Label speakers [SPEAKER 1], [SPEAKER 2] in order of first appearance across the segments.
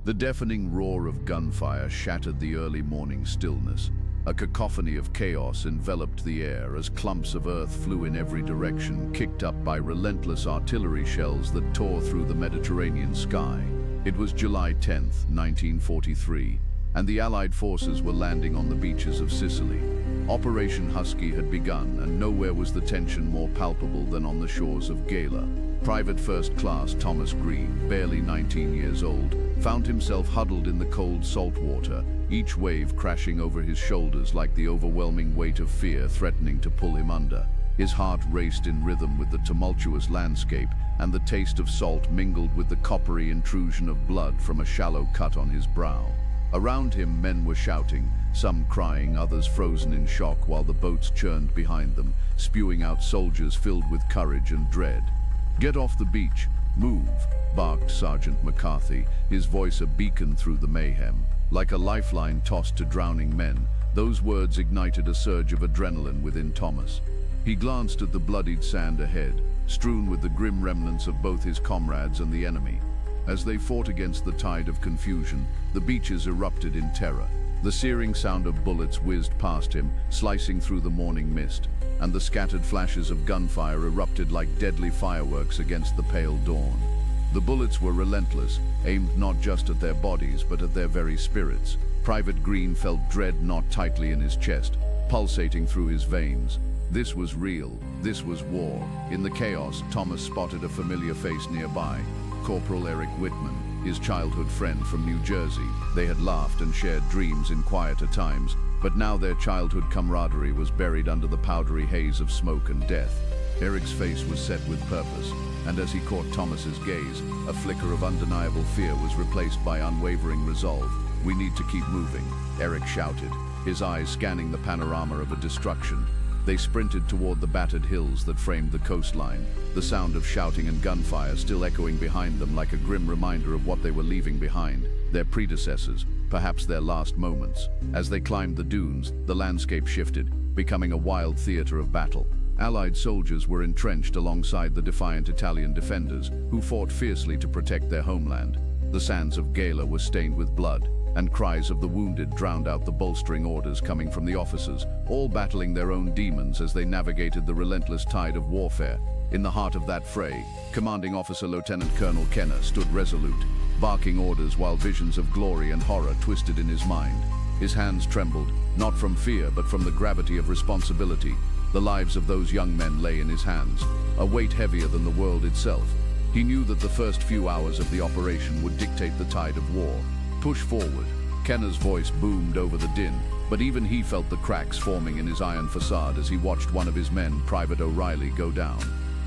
[SPEAKER 1] The deafening roar of gunfire shattered the early morning stillness. A cacophony of chaos enveloped the air as clumps of earth flew in every direction, kicked up by relentless artillery shells that tore through the Mediterranean sky. It was July 10th, 1943, and the Allied forces were landing on the beaches of Sicily. Operation Husky had begun, and nowhere was the tension more palpable than on the shores of Gela. Private First Class Thomas Green, barely 19 years old, found himself huddled in the cold salt water, each wave crashing over his shoulders like the overwhelming weight of fear threatening to pull him under. His heart raced in rhythm with the tumultuous landscape, and the taste of salt mingled with the coppery intrusion of blood from a shallow cut on his brow. Around him, men were shouting, some crying, others frozen in shock, while the boats churned behind them, spewing out soldiers filled with courage and dread. "Get off the beach! Move!" barked Sergeant McCarthy, his voice a beacon through the mayhem. Like a lifeline tossed to drowning men, those words ignited a surge of adrenaline within Thomas. He glanced at the bloodied sand ahead, strewn with the grim remnants of both his comrades and the enemy. As they fought against the tide of confusion, the beaches erupted in terror. The searing sound of bullets whizzed past him, slicing through the morning mist, and the scattered flashes of gunfire erupted like deadly fireworks against the pale dawn. The bullets were relentless, aimed not just at their bodies but at their very spirits. Private Green felt dread knot tightly in his chest, pulsating through his veins. This was real. This was war. In the chaos, Thomas spotted a familiar face nearby. Corporal Eric Whitman, his childhood friend from New Jersey. They had laughed and shared dreams in quieter times, but now their childhood camaraderie was buried under the powdery haze of smoke and death. Eric's face was set with purpose, and as he caught Thomas's gaze, a flicker of undeniable fear was replaced by unwavering resolve. "We need to keep moving," Eric shouted, his eyes scanning the panorama of a destruction. They sprinted toward the battered hills that framed the coastline, the sound of shouting and gunfire still echoing behind them like a grim reminder of what they were leaving behind, their predecessors, perhaps their last moments. As they climbed the dunes, the landscape shifted, becoming a wild theater of battle. Allied soldiers were entrenched alongside the defiant Italian defenders, who fought fiercely to protect their homeland. The sands of Gela were stained with blood, and cries of the wounded drowned out the bolstering orders coming from the officers, all battling their own demons as they navigated the relentless tide of warfare. In the heart of that fray, Commanding Officer Lieutenant Colonel Kenner stood resolute, barking orders while visions of glory and horror twisted in his mind. His hands trembled, not from fear but from the gravity of responsibility. The lives of those young men lay in his hands, a weight heavier than the world itself. He knew that the first few hours of the operation would dictate the tide of war. "Push forward." Kenner's voice boomed over the din, but even he felt the cracks forming in his iron facade as he watched one of his men, Private O'Reilly, go down.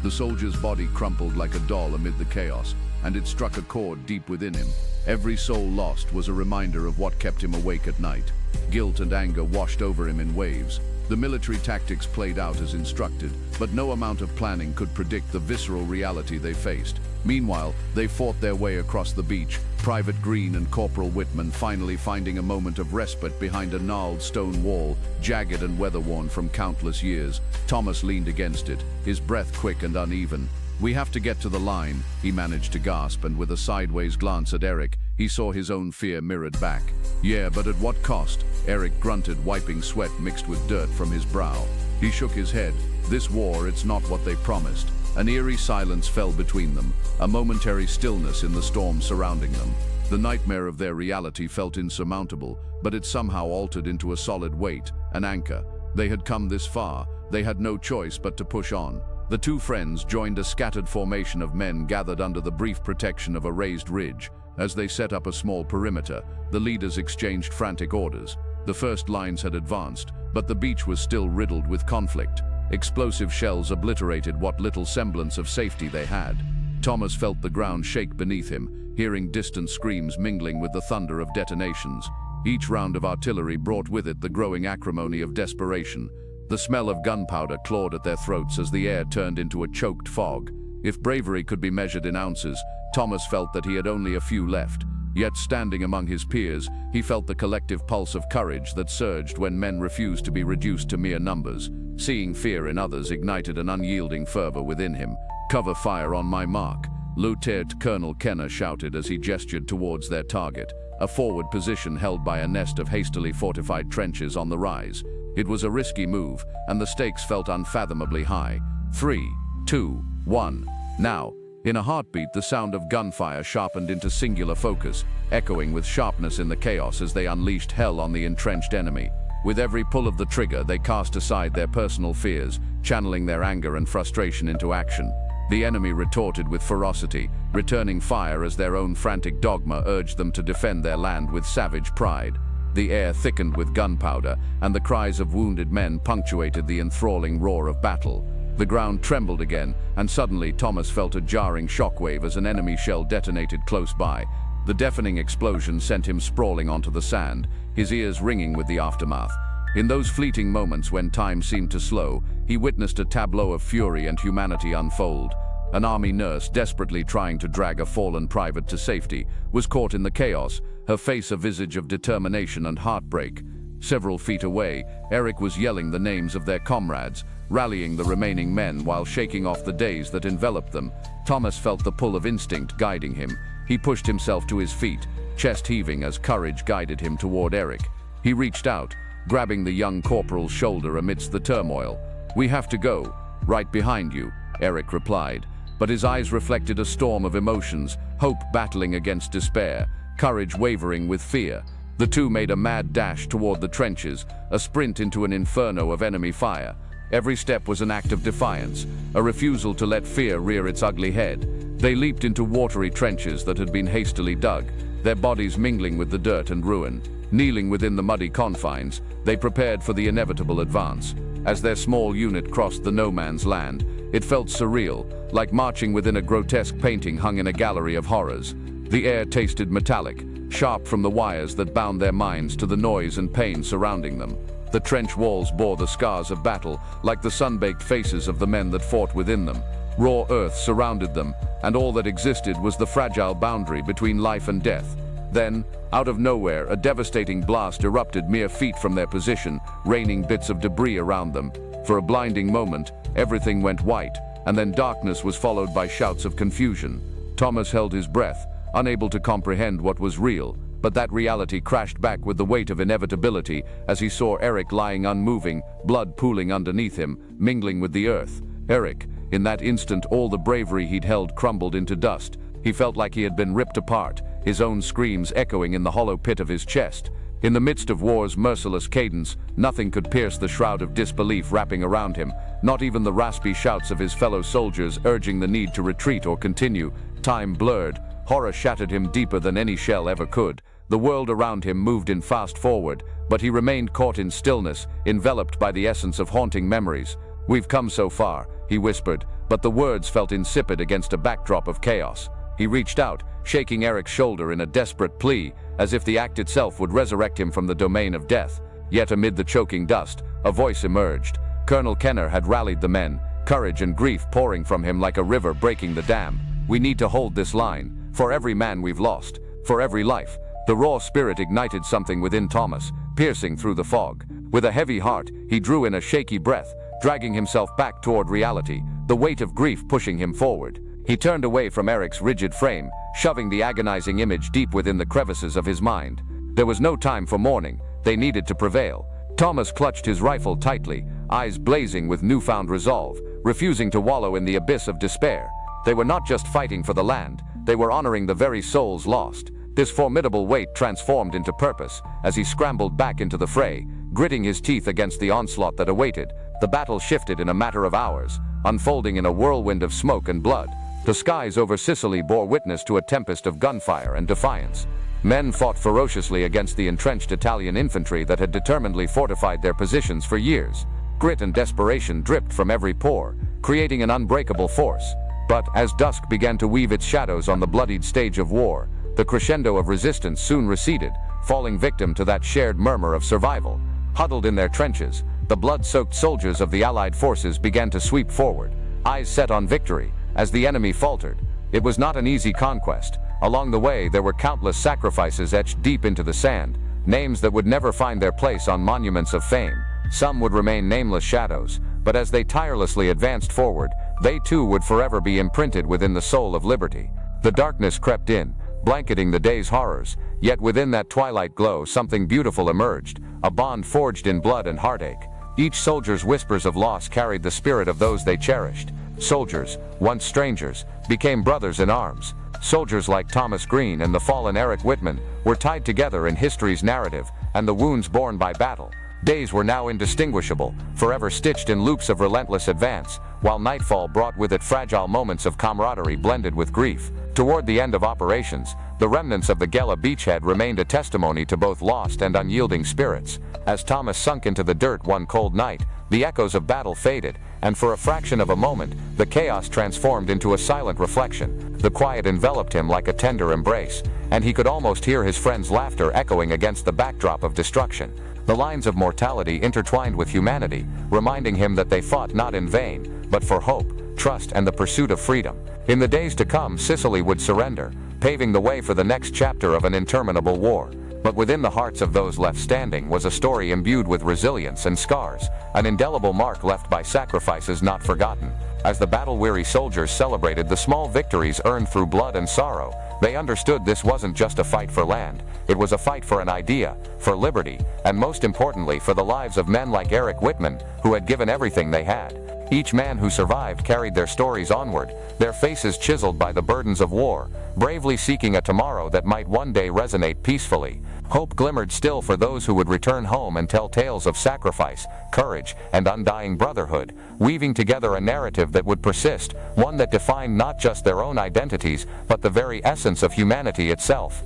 [SPEAKER 1] The soldier's body crumpled like a doll amid the chaos, and it struck a chord deep within him. Every soul lost was a reminder of what kept him awake at night. Guilt and anger washed over him in waves. The military tactics played out as instructed, but no amount of planning could predict the visceral reality they faced. Meanwhile, they fought their way across the beach, Private Green and Corporal Whitman finally finding a moment of respite behind a gnarled stone wall, jagged and weather-worn from countless years. Thomas leaned against it, his breath quick and uneven. "We have to get to the line," he managed to gasp, and with a sideways glance at Eric, he saw his own fear mirrored back. "Yeah, but at what cost?" Eric grunted, wiping sweat mixed with dirt from his brow. He shook his head. "This war, it's not what they promised." An eerie silence fell between them, a momentary stillness in the storm surrounding them. The nightmare of their reality felt insurmountable, but it somehow altered into a solid weight, an anchor. They had come this far, they had no choice but to push on. The two friends joined a scattered formation of men gathered under the brief protection of a raised ridge. As they set up a small perimeter, the leaders exchanged frantic orders. The first lines had advanced, but the beach was still riddled with conflict. Explosive shells obliterated what little semblance of safety they had. Thomas felt the ground shake beneath him, hearing distant screams mingling with the thunder of detonations. Each round of artillery brought with it the growing acrimony of desperation. The smell of gunpowder clawed at their throats as the air turned into a choked fog. If bravery could be measured in ounces, Thomas felt that he had only a few left. Yet standing among his peers, he felt the collective pulse of courage that surged when men refused to be reduced to mere numbers. Seeing fear in others ignited an unyielding fervor within him. "Cover fire on my mark." Lieutenant Colonel Kenner shouted as he gestured towards their target, a forward position held by a nest of hastily fortified trenches on the rise. It was a risky move, and the stakes felt unfathomably high. 3, 2, 1. Now, in a heartbeat, the sound of gunfire sharpened into singular focus, echoing with sharpness in the chaos as they unleashed hell on the entrenched enemy. With every pull of the trigger, they cast aside their personal fears, channeling their anger and frustration into action. The enemy retorted with ferocity, returning fire as their own frantic dogma urged them to defend their land with savage pride. The air thickened with gunpowder, and the cries of wounded men punctuated the enthralling roar of battle. The ground trembled again, and suddenly Thomas felt a jarring shockwave as an enemy shell detonated close by. The deafening explosion sent him sprawling onto the sand, his ears ringing with the aftermath. In those fleeting moments when time seemed to slow, he witnessed a tableau of fury and humanity unfold. An army nurse, desperately trying to drag a fallen private to safety, was caught in the chaos, her face a visage of determination and heartbreak. Several feet away, Eric was yelling the names of their comrades, rallying the remaining men while shaking off the daze that enveloped them. Thomas felt the pull of instinct guiding him. He pushed himself to his feet, chest heaving as courage guided him toward Eric. He reached out, grabbing the young corporal's shoulder amidst the turmoil. "We have to go. Right behind you," Eric replied. But his eyes reflected a storm of emotions, hope battling against despair, courage wavering with fear. The two made a mad dash toward the trenches, a sprint into an inferno of enemy fire. Every step was an act of defiance, a refusal to let fear rear its ugly head. They leaped into watery trenches that had been hastily dug, their bodies mingling with the dirt and ruin. Kneeling within the muddy confines, they prepared for the inevitable advance. As their small unit crossed the no-man's land, it felt surreal, like marching within a grotesque painting hung in a gallery of horrors. The air tasted metallic, sharp from the wires that bound their minds to the noise and pain surrounding them. The trench walls bore the scars of battle, like the sun-baked faces of the men that fought within them. Raw earth surrounded them, and all that existed was the fragile boundary between life and death. Then, out of nowhere, a devastating blast erupted mere feet from their position, raining bits of debris around them. For a blinding moment, everything went white, and then darkness was followed by shouts of confusion. Thomas held his breath, unable to comprehend what was real, but that reality crashed back with the weight of inevitability as he saw Eric lying unmoving, blood pooling underneath him, mingling with the earth. Eric, in that instant, all the bravery he'd held crumbled into dust. He felt like he had been ripped apart, his own screams echoing in the hollow pit of his chest. In the midst of war's merciless cadence, nothing could pierce the shroud of disbelief wrapping around him, not even the raspy shouts of his fellow soldiers urging the need to retreat or continue. Time blurred. Horror shattered him deeper than any shell ever could. The world around him moved in fast forward, but he remained caught in stillness, enveloped by the essence of haunting memories. "We've come so far," he whispered, but the words felt insipid against a backdrop of chaos. He reached out, shaking Eric's shoulder in a desperate plea, as if the act itself would resurrect him from the domain of death. Yet amid the choking dust, a voice emerged. Colonel Kenner had rallied the men, courage and grief pouring from him like a river breaking the dam. "We need to hold this line, for every man we've lost, for every life." The raw spirit ignited something within Thomas, piercing through the fog. With a heavy heart, he drew in a shaky breath, dragging himself back toward reality, the weight of grief pushing him forward. He turned away from Eric's rigid frame, shoving the agonizing image deep within the crevices of his mind. There was no time for mourning. They needed to prevail. Thomas clutched his rifle tightly, eyes blazing with newfound resolve, refusing to wallow in the abyss of despair. They were not just fighting for the land, they were honoring the very souls lost. This formidable weight transformed into purpose as he scrambled back into the fray, gritting his teeth against the onslaught that awaited. The battle shifted in a matter of hours, unfolding in a whirlwind of smoke and blood. The skies over Sicily bore witness to a tempest of gunfire and defiance. Men fought ferociously against the entrenched Italian infantry that had determinedly fortified their positions for years. Grit and desperation dripped from every pore, creating an unbreakable force. But as dusk began to weave its shadows on the bloodied stage of war, the crescendo of resistance soon receded, falling victim to that shared murmur of survival. Huddled in their trenches, the blood-soaked soldiers of the Allied forces began to sweep forward, eyes set on victory, as the enemy faltered. It was not an easy conquest. Along the way, there were countless sacrifices etched deep into the sand, names that would never find their place on monuments of fame. Some would remain nameless shadows, but as they tirelessly advanced forward,
[SPEAKER 2] they too would forever be imprinted within the soul of liberty. The darkness crept in, blanketing the day's horrors, yet within that twilight glow something beautiful emerged, a bond forged in blood and heartache. Each soldier's whispers of loss carried the spirit of those they cherished. Soldiers, once strangers, became brothers in arms. Soldiers like Thomas Green and the fallen Eric Whitman were tied together in history's narrative and the wounds borne by battle. Days were now indistinguishable, forever stitched in loops of relentless advance, while nightfall brought with it fragile moments of camaraderie blended with grief. Toward the end of operations, the remnants of the Gela beachhead remained a testimony to both lost and unyielding spirits. As Thomas sunk into the dirt one cold night, the echoes of battle faded, and for a fraction of a moment, the chaos transformed into a silent reflection. The quiet enveloped him like a tender embrace, and he could almost hear his friend's laughter echoing against the backdrop of destruction. The lines of mortality intertwined with humanity, reminding him that they fought not in vain, but for hope, trust, and the pursuit of freedom. In the days to come, Sicily would surrender, paving the way for the next chapter of an interminable war. But within the hearts of those left standing was a story imbued with resilience and scars, an indelible mark left by sacrifices not forgotten. As the battle-weary soldiers celebrated the small victories earned through blood and sorrow, they understood this wasn't just a fight for land, it was a fight for an idea, for liberty, and most importantly for the lives of men like Eric Whitman, who had given everything they had. Each man who survived carried their stories onward, their faces chiseled by the burdens of war, bravely seeking a tomorrow that might one day resonate peacefully. Hope glimmered still for those who would return home and tell tales of sacrifice, courage, and undying brotherhood, weaving together a narrative that would persist, one that defined not just their own identities, but the very essence of humanity itself.